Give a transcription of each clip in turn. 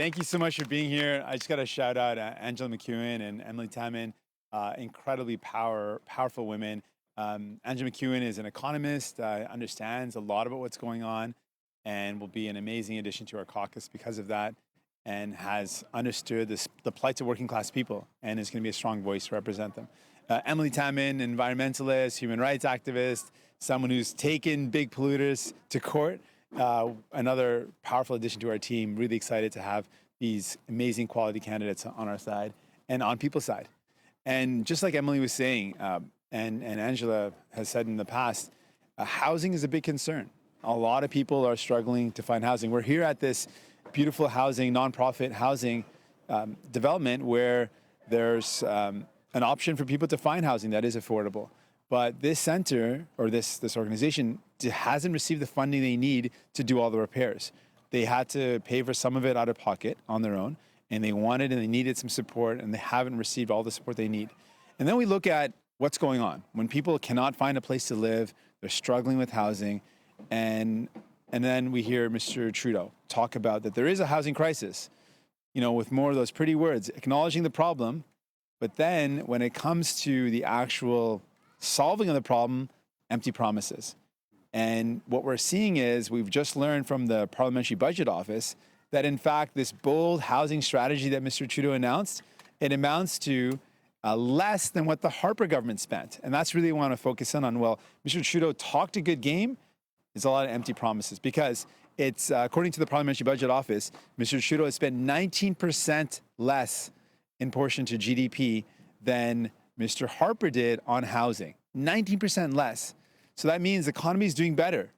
Thank you so much for being here. I just got to shout out Angela McEwen and Emily Taman, incredibly powerful women. Angela McEwen is an economist, understands a lot about what's going on, and will be an amazing addition to our caucus because of that, and has understood the plights of working class people, and is going to be a strong voice to represent them. Emily Taman, environmentalist, human rights activist, someone who's taken big polluters to court. Another powerful addition to our team. Really excited to have these amazing quality candidates on our side and on people's side. And just like Emily was saying, and Angela has said in the past, housing is a big concern. A lot of people are struggling to find housing. We're here at this beautiful housing, nonprofit housing development where there's an option for people to find housing that is affordable. But this center or this organization hasn't received the funding they need to do all the repairs. They had to pay for some of it out of pocket on their own, and they wanted and they needed some support, and they haven't received all the support they need. And then we look at what's going on. When people cannot find a place to live, they're struggling with housing, and then we hear Mr. Trudeau talk about that there is a housing crisis, with more of those pretty words, acknowledging the problem, but then when it comes to the actual solving of the problem, empty promises. And what we're seeing is we've just learned from the Parliamentary Budget Office that in fact this bold housing strategy that Mr. Trudeau announced, it amounts to less than what the Harper government spent. And that's really what I want to focus in on. Well, Mr. Trudeau talked a good game. It's a lot of empty promises because it's, according to the Parliamentary Budget Office, Mr. Trudeau has spent 19% less in portion to GDP than Mr. Harper did on housing, 19% less. So that means the economy is doing better.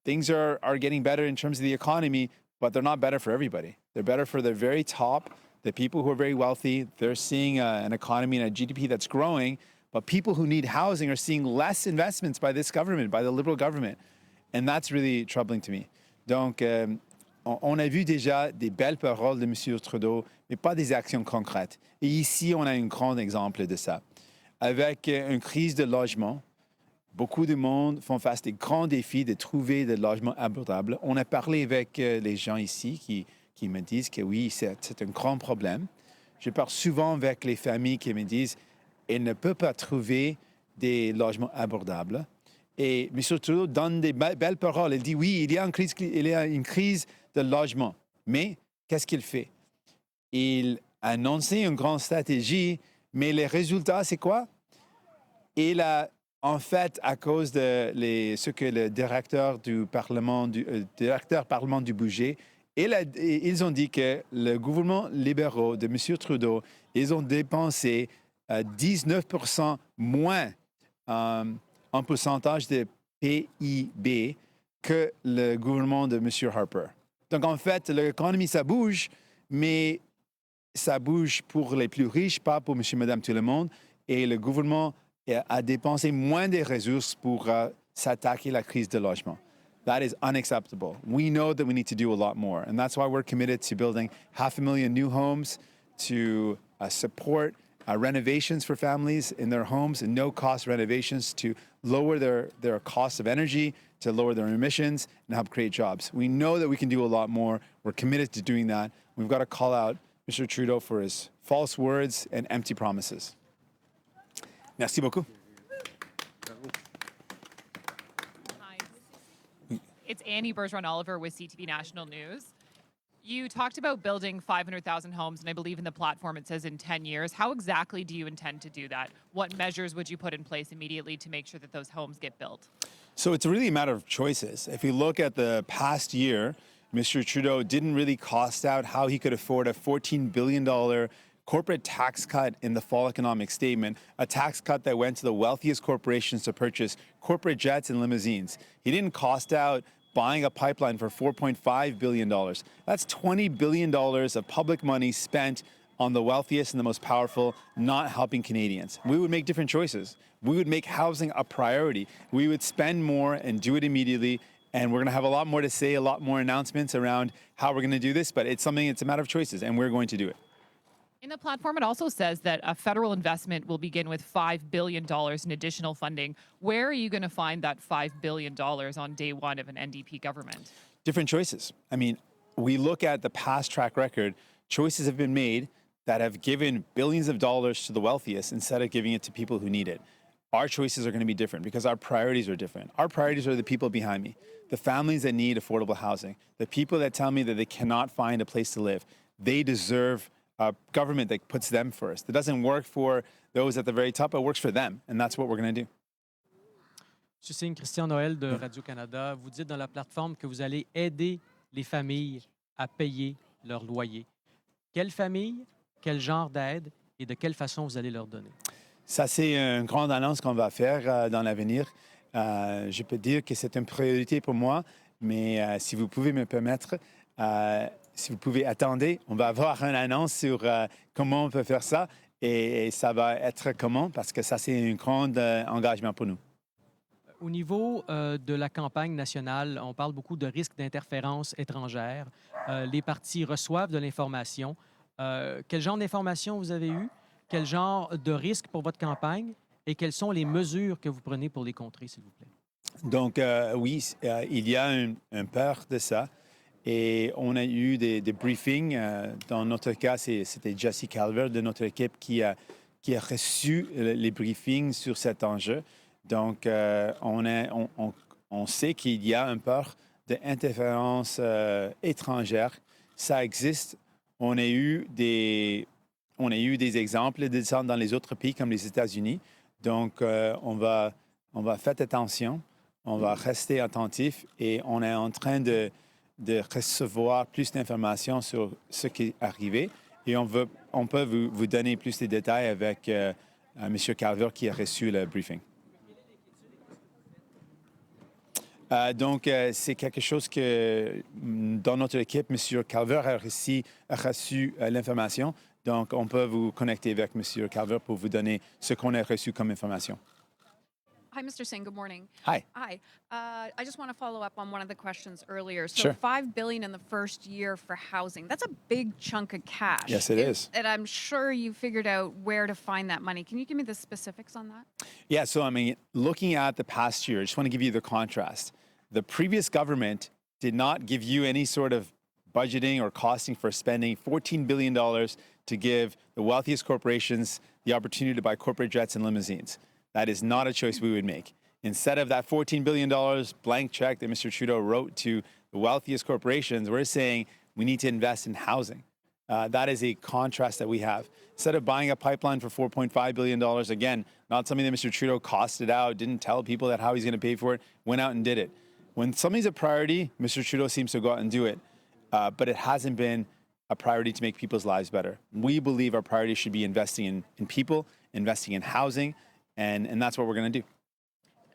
Things are getting better in terms of the economy, but they're not better for everybody. They're better for the very top, the people who are very wealthy. They're seeing an economy and a GDP that's growing, but people who need housing are seeing less investments by this government, by the Liberal government. And that's really troubling to me. Donc, on a vu déjà des belles paroles de M. Trudeau, mais pas des actions concrètes. Et ici, on a un grand exemple de ça. Avec une crise de logement, beaucoup de monde font face des grands défis de trouver des logements abordables. On a parlé avec les gens ici qui me disent que oui, c'est un grand problème. Je parle souvent avec les familles qui me disent qu'elles ne peuvent pas trouver des logements abordables. Et M. Trudeau donne des belles paroles. Il dit oui, il y a une crise de logement. Mais qu'est-ce qu'il fait? Il a annoncé une grande stratégie, mais les résultats, c'est quoi? Il a, en fait, à cause de ce que le directeur Parlement du budget, ils ont dit que le gouvernement libéral de M. Trudeau, ils ont dépensé 19% moins en pourcentage de PIB que le gouvernement de M. Harper. Donc, en fait, l'économie, ça bouge, mais ça bouge pour les plus riches, pas pour monsieur, madame, tout le monde. Et le gouvernement a dépensé moins de ressources pour s'attaquer à la crise de logement. That is unacceptable. We know that we need to do a lot more. And that's why we're committed to building 500,000 new homes, to support renovations for families in their homes and no-cost renovations to lower their cost of energy, to lower their emissions, and help create jobs. We know that we can do a lot more. We're committed to doing that. We've got to call out Mr. Trudeau for his false words and empty promises. Merci beaucoup. Hi. It's Annie Bergeron-Oliver with CTV National News. You talked about building 500,000 homes, and I believe in the platform it says in 10 years. How exactly do you intend to do that? What measures would you put in place immediately to make sure that those homes get built? So it's really a matter of choices. If you look at the past year, Mr. Trudeau didn't really cost out how he could afford a $14 billion corporate tax cut in the fall economic statement, a tax cut that went to the wealthiest corporations to purchase corporate jets and limousines. He didn't cost out buying a pipeline for $4.5 billion. That's $20 billion of public money spent on the wealthiest and the most powerful, not helping Canadians. We would make different choices. We would make housing a priority. We would spend more and do it immediately. And we're going to have a lot more to say, a lot more announcements around how we're going to do this. But it's a matter of choices, and we're going to do it. In the platform, it also says that a federal investment will begin with $5 billion in additional funding. Where are you going to find that $5 billion on day one of an NDP government? Different choices. I mean, we look at the past track record, choices have been made that have given billions of dollars to the wealthiest instead of giving it to people who need it. Our choices are going to be different because our priorities are different. Our priorities are the people behind me, the families that need affordable housing, the people that tell me that they cannot find a place to live. They deserve a government that puts them first. It doesn't work for those at the very top, it works for them, and that's what we're going to do. Monsieur Singh, Christian Noël de Radio-Canada, vous dites dans la plateforme que vous allez aider les familles à payer leur loyer. Quelle famille, quel genre d'aide et de quelle façon vous allez leur donner? Ça, c'est une grande annonce qu'on va faire dans l'avenir. Je peux dire que c'est une priorité pour moi, mais si vous pouvez me permettre, si vous pouvez attendre, on va avoir une annonce sur comment on peut faire ça et ça va être comment, parce que ça, c'est un grand engagement pour nous. Au niveau de la campagne nationale, on parle beaucoup de risques d'interférence étrangère. Les partis reçoivent de l'information. Quel genre d'information vous avez eu? Quel genre de risque pour votre campagne? Et quelles sont les mesures que vous prenez pour les contrer, s'il vous plaît? Donc, oui, il y a un peur de ça. Et on a eu des briefings. Dans notre cas, c'était Jesse Calvert de notre équipe qui a reçu les briefings sur cet enjeu. Donc, on sait qu'il y a un peur d'interférence étrangère. Ça existe. On a eu des exemples de ça dans les autres pays comme les États-Unis. Donc, on va faire attention, on va rester attentif et on est en train de recevoir plus d'informations sur ce qui est arrivé. Et on peut vous donner plus de détails avec M. Calvert qui a reçu le briefing. Donc, c'est quelque chose que dans notre équipe, M. Calvert a reçu l'information. Donc, on peut vous connecter avec M. Calvert pour vous donner ce qu'on a reçu comme information. Hi, Mr. Singh. Good morning. Hi. Hi. I just want to follow up on one of the questions earlier. So, Sure. $5 billion in the first year for housing. That's a big chunk of cash. Yes, it is. And I'm sure you figured out where to find that money. Can you give me the specifics on that? Yeah, so I mean, looking at the past year, I just want to give you the contrast. The previous government did not give you any sort of budgeting or costing for spending $14 billion to give the wealthiest corporations the opportunity to buy corporate jets and limousines. That is not a choice we would make. Instead of that $14 billion blank check that Mr. Trudeau wrote to the wealthiest corporations, we're saying we need to invest in housing. That is a contrast that we have. Instead of buying a pipeline for $4.5 billion, again, not something that Mr. Trudeau costed out, didn't tell people that how he's going to pay for it, went out and did it. When something's a priority, Mr. Trudeau seems to go out and do it, but it hasn't been a priority to make people's lives better. We believe our priority should be investing in people, investing in housing, and that's what we're going to do.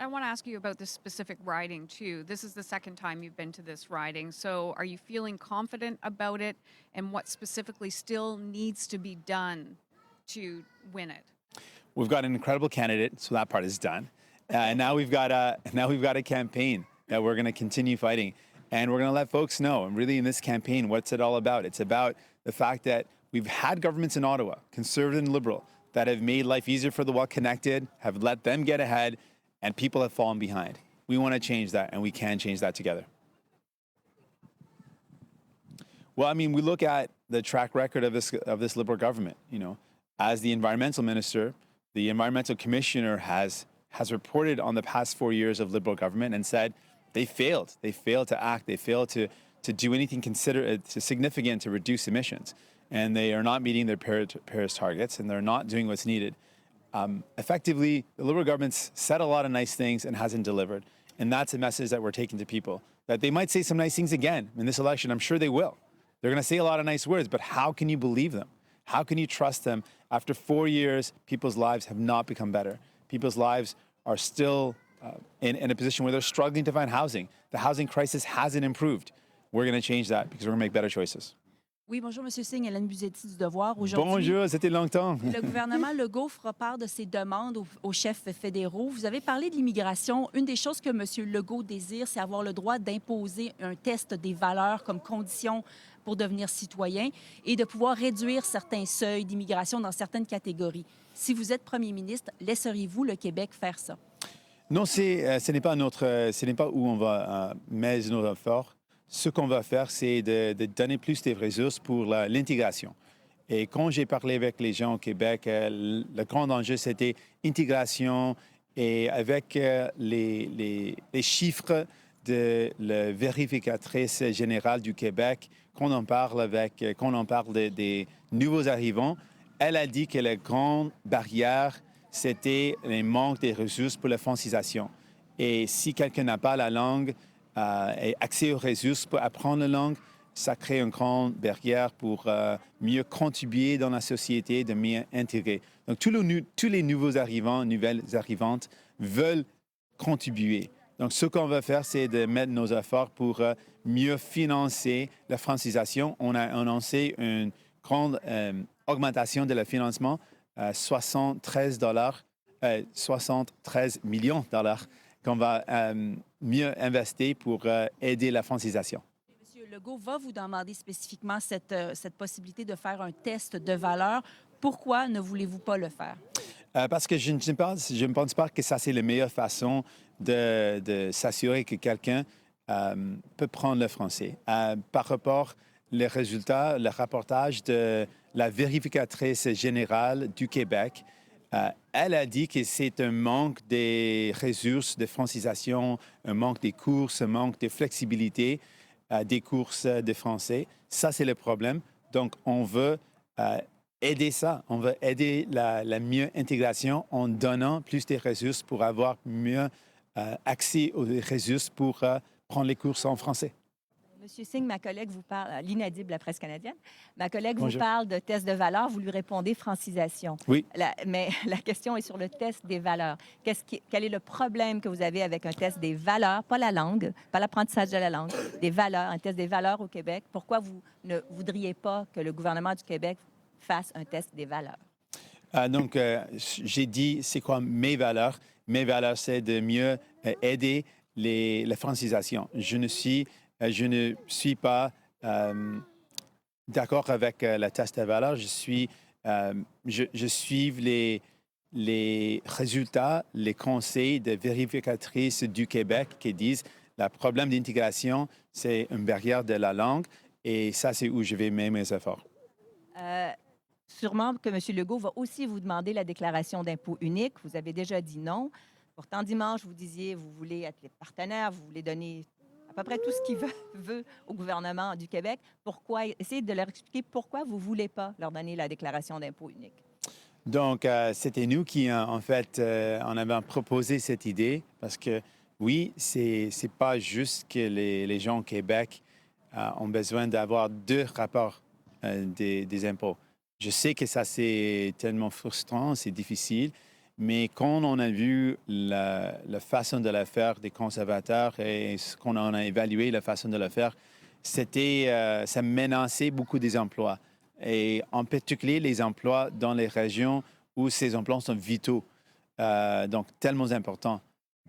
I want to ask you about this specific riding, too. This is the second time you've been to this riding. So, are you feeling confident about it? And what specifically still needs to be done to win it? We've got an incredible candidate, so that part is done. And now we've got a campaign that we're going to continue fighting. And we're going to let folks know, and really in this campaign, what's it all about? It's about the fact that we've had governments in Ottawa, conservative and liberal, that have made life easier for the well-connected, have let them get ahead, and people have fallen behind. We want to change that, and we can change that together. Well, I mean, we look at the track record of this Liberal government. You know, as the environmental minister, the environmental commissioner has reported on the past 4 years of Liberal government and said they failed. They failed to act. They failed to do anything significant to reduce emissions. And they are not meeting their Paris targets, and they're not doing what's needed. Effectively, the Liberal government's said a lot of nice things and hasn't delivered. And that's a message that we're taking to people, that they might say some nice things again in this election. I'm sure they will. They're going to say a lot of nice words, but how can you believe them? How can you trust them? After 4 years, people's lives have not become better. People's lives are still in a position where they're struggling to find housing. The housing crisis hasn't improved. We're going to change that because we're going to make better choices. Oui, bonjour, M. Singh, Hélène Buzetti du Devoir. Aujourd'hui, Bonjour, c'était longtemps. le gouvernement Legault fera part de ses demandes aux chefs fédéraux. Vous avez parlé de l'immigration. Une des choses que M. Legault désire, c'est avoir le droit d'imposer un test des valeurs comme condition pour devenir citoyen et de pouvoir réduire certains seuils d'immigration dans certaines catégories. Si vous êtes premier ministre, laisseriez-vous le Québec faire ça? Non, ce n'est pas où on va mettre nos efforts. ce qu'on va faire, c'est de donner plus de ressources pour l'intégration. Et quand j'ai parlé avec les gens au Québec, le grand enjeu, c'était intégration. Et avec les chiffres de la vérificatrice générale du Québec, quand on parle des nouveaux arrivants, elle a dit que la grande barrière, c'était le manque de ressources pour la francisation. Et si quelqu'un n'a pas la langue et accès aux ressources pour apprendre la langue, ça crée une grande barrière pour mieux contribuer dans la société, de mieux intégrer. Donc, tous les nouveaux arrivants, nouvelles arrivantes veulent contribuer. Donc, ce qu'on va faire, c'est de mettre nos efforts pour mieux financer la francisation. On a annoncé une grande augmentation de le financement, 73 millions de dollars qu'on va mieux investir pour aider la francisation. Monsieur Legault va vous demander spécifiquement cette possibilité de faire un test de valeur. Pourquoi ne voulez-vous pas le faire? Parce que je ne pense pas que ça, c'est la meilleure façon de s'assurer que quelqu'un peut prendre le français. Par rapport les résultats, le rapportage de la vérificatrice générale du Québec, elle a dit que c'est un manque des ressources de francisation, un manque des courses, un manque de flexibilité des courses de français. Ça, c'est le problème. Donc, on veut aider ça. On veut aider la mieux intégration en donnant plus de ressources pour avoir mieux accès aux ressources pour prendre les courses en français. Monsieur Singh, ma collègue vous parle, à l'inaudible, la presse canadienne, ma collègue Bonjour. vous parle de test de valeur, vous lui répondez francisation. Oui. Mais la question est sur le test des valeurs. Quel est le problème que vous avez avec un test des valeurs, pas la langue, pas l'apprentissage de la langue, des valeurs, un test des valeurs au Québec? Pourquoi vous ne voudriez pas que le gouvernement du Québec fasse un test des valeurs? Donc, j'ai dit, c'est quoi mes valeurs? Mes valeurs, c'est de mieux aider la francisation. Je ne suis pas d'accord avec le test de valeur. Je suis les résultats, les conseils des vérificatrices du Québec qui disent le problème d'intégration, c'est une barrière de la langue. Et ça, c'est où je vais mettre mes efforts. Sûrement que M. Legault va aussi vous demander la déclaration d'impôt unique. Vous avez déjà dit non. Pourtant, dimanche, vous disiez vous voulez être les partenaires, vous voulez donner à peu près tout ce qu'il veut au gouvernement du Québec. Pourquoi? Essayez de leur expliquer pourquoi vous ne voulez pas leur donner la déclaration d'impôt unique. Donc, c'était nous qui, en fait, en avons proposé cette idée parce que, oui, c'est pas juste que les gens au Québec ont besoin d'avoir 2 rapports des impôts. Je sais que ça, c'est tellement frustrant, c'est difficile, mais quand on a vu la façon de le faire des conservateurs et ce qu'on en a évalué, la façon de le faire, ça menaçait beaucoup des emplois. Et en particulier, les emplois dans les régions où ces emplois sont vitaux, donc tellement importants.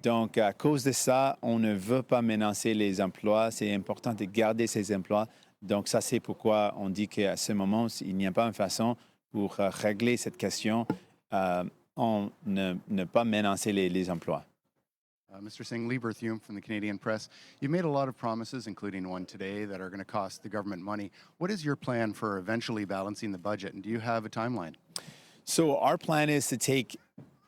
Donc, à cause de ça, on ne veut pas menacer les emplois. C'est important de garder ces emplois. Donc, ça, c'est pourquoi on dit qu'à ce moment, il n'y a pas une façon pour régler cette question en ne pas menacer les emplois. Mr. Singh, Lee Berthiaume from the Canadian Press. You've made a lot of promises, including one today, that are going to cost the government money. What is your plan for eventually balancing the budget, and do you have a timeline? So our plan is to take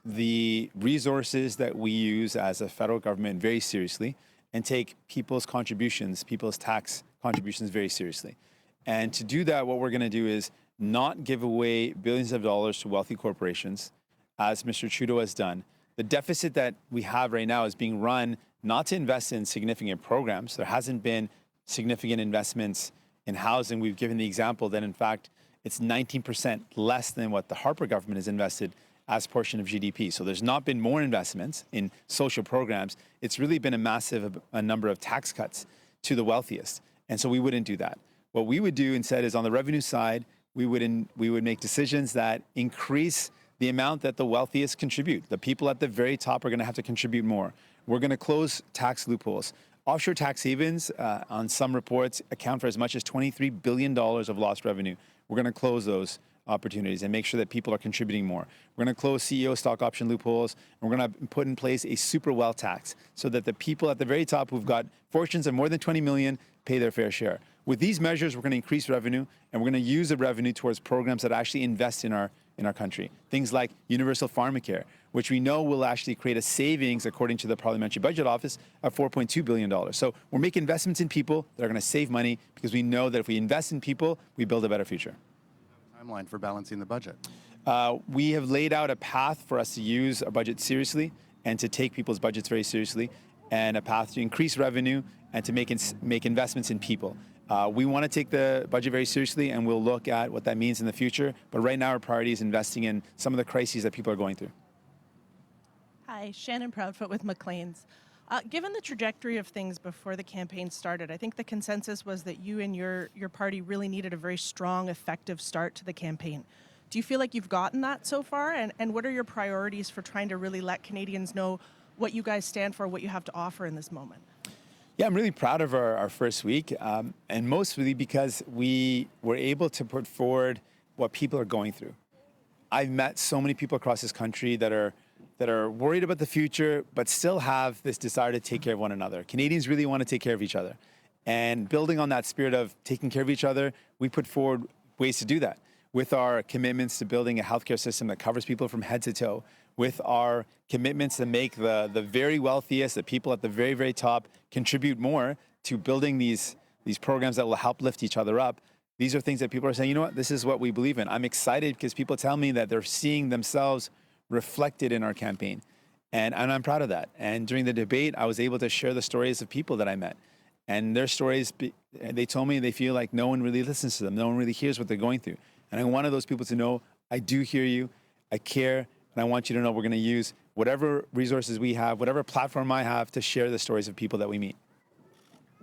the resources that we use as a federal government very seriously and take people's contributions, people's tax contributions very seriously. And to do that, what we're going to do is not give away billions of dollars to wealthy corporations, as Mr. Trudeau has done. The deficit that we have right now is being run not to invest in significant programs. There hasn't been significant investments in housing. We've given the example that, in fact, it's 19% less than what the Harper government has invested as a portion of GDP. So there's not been more investments in social programs. It's really been a massive number of tax cuts to the wealthiest. And so we wouldn't do that. What we would do instead is on the revenue side, we would make decisions that increase the amount that the wealthiest contribute. The people at the very top are going to have to contribute more. We're going to close tax loopholes. Offshore tax havens, on some reports, account for as much as $23 billion of lost revenue. We're going to close those opportunities and make sure that people are contributing more. We're going to close CEO stock option loopholes, and we're going to put in place a super wealth tax so that the people at the very top who've got fortunes of more than 20 million pay their fair share. With these measures, we're going to increase revenue, and we're going to use the revenue towards programs that actually invest in our country. Things like universal pharmacare, which we know will actually create a savings, according to the Parliamentary Budget Office, of $4.2 billion. So we're making investments in people that are going to save money, because we know that if we invest in people, we build a better future. Timeline for balancing the budget. We have laid out a path for us to use our budget seriously and to take people's budgets very seriously, and a path to increase revenue and to make investments in people. We want to take the budget very seriously, and we'll look at what that means in the future. But right now, our priority is investing in some of the crises that people are going through. Hi, Shannon Proudfoot with Maclean's. Given the trajectory of things before the campaign started, I think the consensus was that you and your party really needed a very strong, effective start to the campaign. Do you feel like you've gotten that so far? And what are your priorities for trying to really let Canadians know what you guys stand for, what you have to offer in this moment? Yeah, I'm really proud of our first week, and mostly because we were able to put forward what people are going through. I've met so many people across this country that are worried about the future, but still have this desire to take care of one another. Canadians really want to take care of each other. And building on that spirit of taking care of each other, we put forward ways to do that, with our commitments to building a healthcare system that covers people from head to toe, with our commitments to make the very wealthiest, the people at the very, very top, contribute more to building these programs that will help lift each other up. These are things that people are saying, you know what, this is what we believe in. I'm excited because people tell me that they're seeing themselves reflected in our campaign. And I'm proud of that. And during the debate, I was able to share the stories of people that I met. And their stories, they told me they feel like no one really listens to them. No one really hears what they're going through. And I wanted those people to know, I do hear you, I care, and I want you to know we're going to use whatever resources we have, whatever platform I have, to share the stories of people that we meet.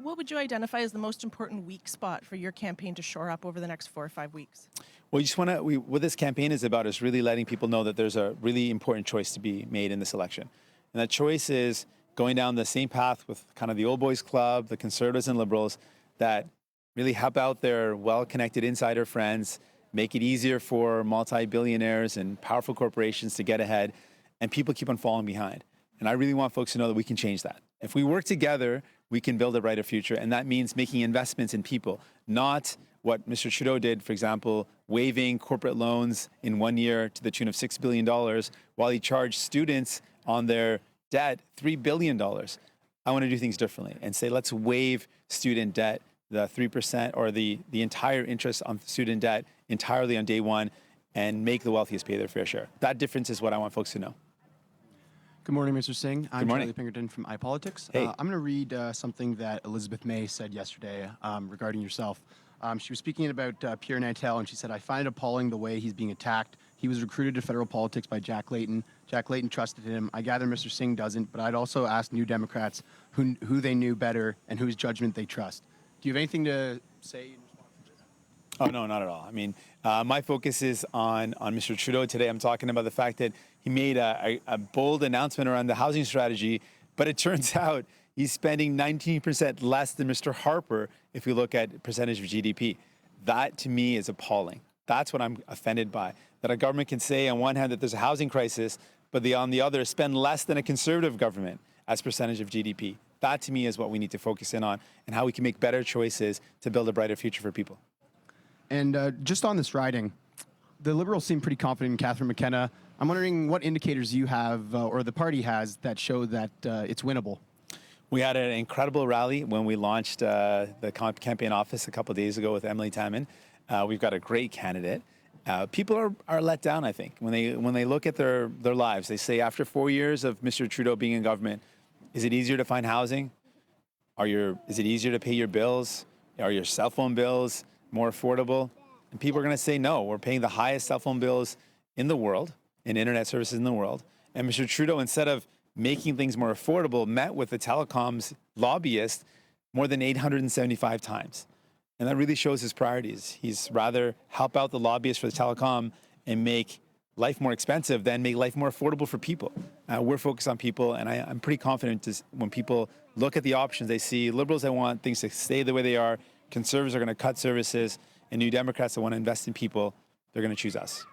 What would you identify as the most important weak spot for your campaign to shore up over the next 4 or 5 weeks? Well, what this campaign is about is really letting people know that there's a really important choice to be made in this election. And that choice is going down the same path with kind of the old boys club, the Conservatives and Liberals, that really help out their well-connected insider friends, make it easier for multi-billionaires and powerful corporations to get ahead, and people keep on falling behind. And I really want folks to know that we can change that. If we work together, we can build a brighter future, and that means making investments in people, not what Mr. Trudeau did, for example, waiving corporate loans in 1 year to the tune of $6 billion, while he charged students on their debt $3 billion. I want to do things differently and say, let's waive student debt, the 3% or the entire interest on student debt entirely on day one, and make the wealthiest pay their fair share. That difference is what I want folks to know. Good morning, Mr. Singh. I'm morning. Charlie Pinkerton from iPolitics. Hey. I'm going to read something that Elizabeth May said yesterday regarding yourself. She was speaking about Pierre Nantel, and she said, I find it appalling the way he's being attacked. He was recruited to federal politics by Jack Layton. Jack Layton trusted him. I gather Mr. Singh doesn't, but I'd also ask New Democrats who they knew better and whose judgment they trust. Do you have anything to say in response to that? Oh, no, not at all. I mean, my focus is on Mr. Trudeau today. I'm talking about the fact that he made a bold announcement around the housing strategy, but it turns out he's spending 19% less than Mr. Harper if we look at percentage of GDP. That, to me, is appalling. That's what I'm offended by, that a government can say on one hand that there's a housing crisis, but on the other spend less than a Conservative government as percentage of GDP. That, to me, is what we need to focus in on, and how we can make better choices to build a brighter future for people. And just on this riding, the Liberals seem pretty confident in Catherine McKenna. I'm wondering what indicators you have or the party has that show that it's winnable. We had an incredible rally when we launched the campaign office a couple of days ago with Emily Taman. We've got a great candidate. People are let down, I think, when they look at their lives. They say, after 4 years of Mr. Trudeau being in government, is it easier to find housing? Is it easier to pay your bills? Are your cell phone bills more affordable? And people are going to say, no, we're paying the highest cell phone bills in the world, in internet services in the world. And Mr. Trudeau, instead of making things more affordable, met with the telecoms lobbyist more than 875 times. And that really shows his priorities. He's rather help out the lobbyists for the telecom and make life more expensive than make life more affordable for people. We're focused on people, and I'm pretty confident when people look at the options, they see Liberals that want things to stay the way they are, Conservatives are going to cut services, and New Democrats that want to invest in people, they're going to choose us.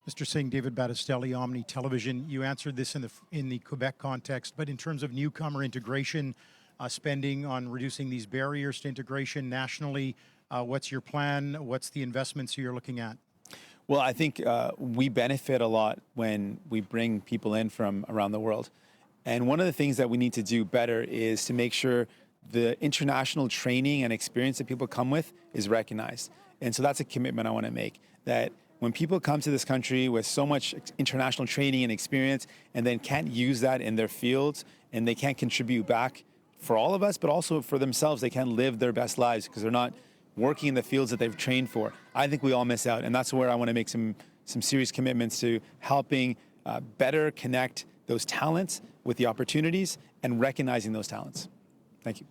Mr. Singh, David Battistelli, Omni Television. You answered this in the Quebec context, but in terms of newcomer integration, spending on reducing these barriers to integration nationally? What's your plan? What's the investments you're looking at? Well, I think we benefit a lot when we bring people in from around the world. And one of the things that we need to do better is to make sure the international training and experience that people come with is recognized. And so that's a commitment I want to make, that when people come to this country with so much international training and experience and then can't use that in their fields and they can't contribute back for all of us, but also for themselves, they can't live their best lives because they're not working in the fields that they've trained for. I think we all miss out. And that's where I want to make some serious commitments to helping better connect those talents with the opportunities and recognizing those talents. Thank you.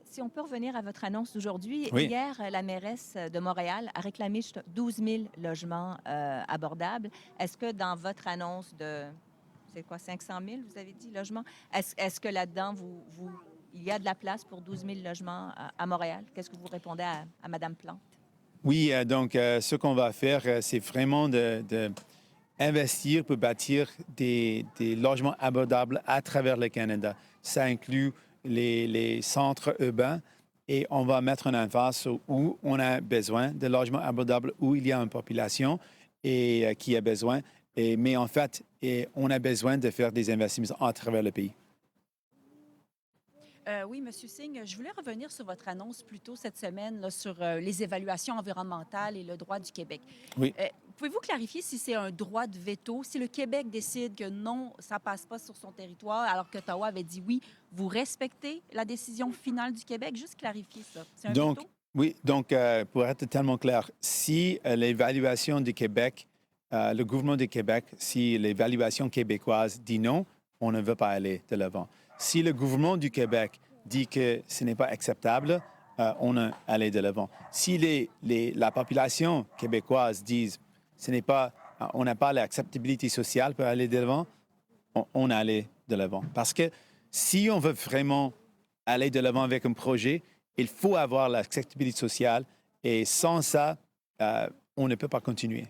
Si on peut revenir à votre annonce d'aujourd'hui, Oui. hier, la mairesse de Montréal a réclamé 12 000 logements abordables. Est-ce que dans votre annonce de, c'est quoi, 500 000, vous avez dit, logements, est-ce que là-dedans, il y a de la place pour 12 000 logements à Montréal? Qu'est-ce que vous répondez à Mme Plante? Oui, donc ce qu'on va faire, c'est vraiment d'investir pour bâtir des logements abordables à travers le Canada. Ça inclut les centres urbains et on va mettre un emphase où on a besoin de logements abordables, où il y a une population et qui a besoin. Mais en fait, on a besoin de faire des investissements à travers le pays. Oui, M. Singh, je voulais revenir sur votre annonce plus tôt cette semaine là, sur les évaluations environnementales et le droit du Québec. Oui. Pouvez-vous clarifier si c'est un droit de veto? Si le Québec décide que non, ça ne passe pas sur son territoire, alors qu'Ottawa avait dit oui, vous respectez la décision finale du Québec? Juste clarifier ça. C'est un Donc, veto? oui, donc pour être tellement clair, si l'évaluation du Québec, le gouvernement du Québec, si l'évaluation québécoise dit non, on ne veut pas aller de l'avant. Si le gouvernement du Québec dit que ce n'est pas acceptable, on va aller de l'avant. Si la population québécoise dit ce n'est pas, on n'a pas l'acceptabilité sociale pour aller de l'avant, on a aller de l'avant. Parce que si on veut vraiment aller de l'avant avec un projet, il faut avoir l'acceptabilité sociale et sans ça, on ne peut pas continuer.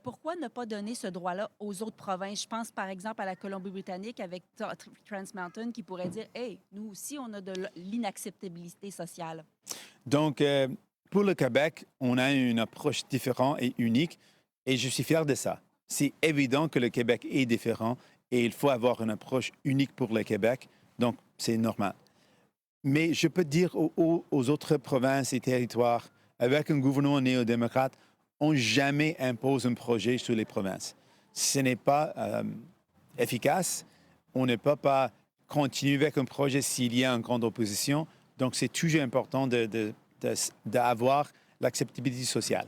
Pourquoi ne pas donner ce droit-là aux autres provinces? Je pense par exemple à la Colombie-Britannique avec Trans Mountain qui pourrait dire « Hey, nous aussi, on a de l'inacceptabilité sociale. » Donc, pour le Québec, on a une approche différente et unique et je suis fier de ça. C'est évident que le Québec est différent et il faut avoir une approche unique pour le Québec, donc c'est normal. Mais je peux dire aux autres provinces et territoires, avec un gouvernement néo-démocrate, on jamais impose un projet sur les provinces. Ce n'est pas efficace. On ne peut pas continuer avec un projet s'il y a une grande opposition. Donc, c'est toujours important d'avoir l'acceptabilité sociale.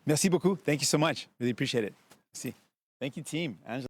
Merci beaucoup. Thank you so much. Really appreciate it. Merci. Thank you, team. Angela.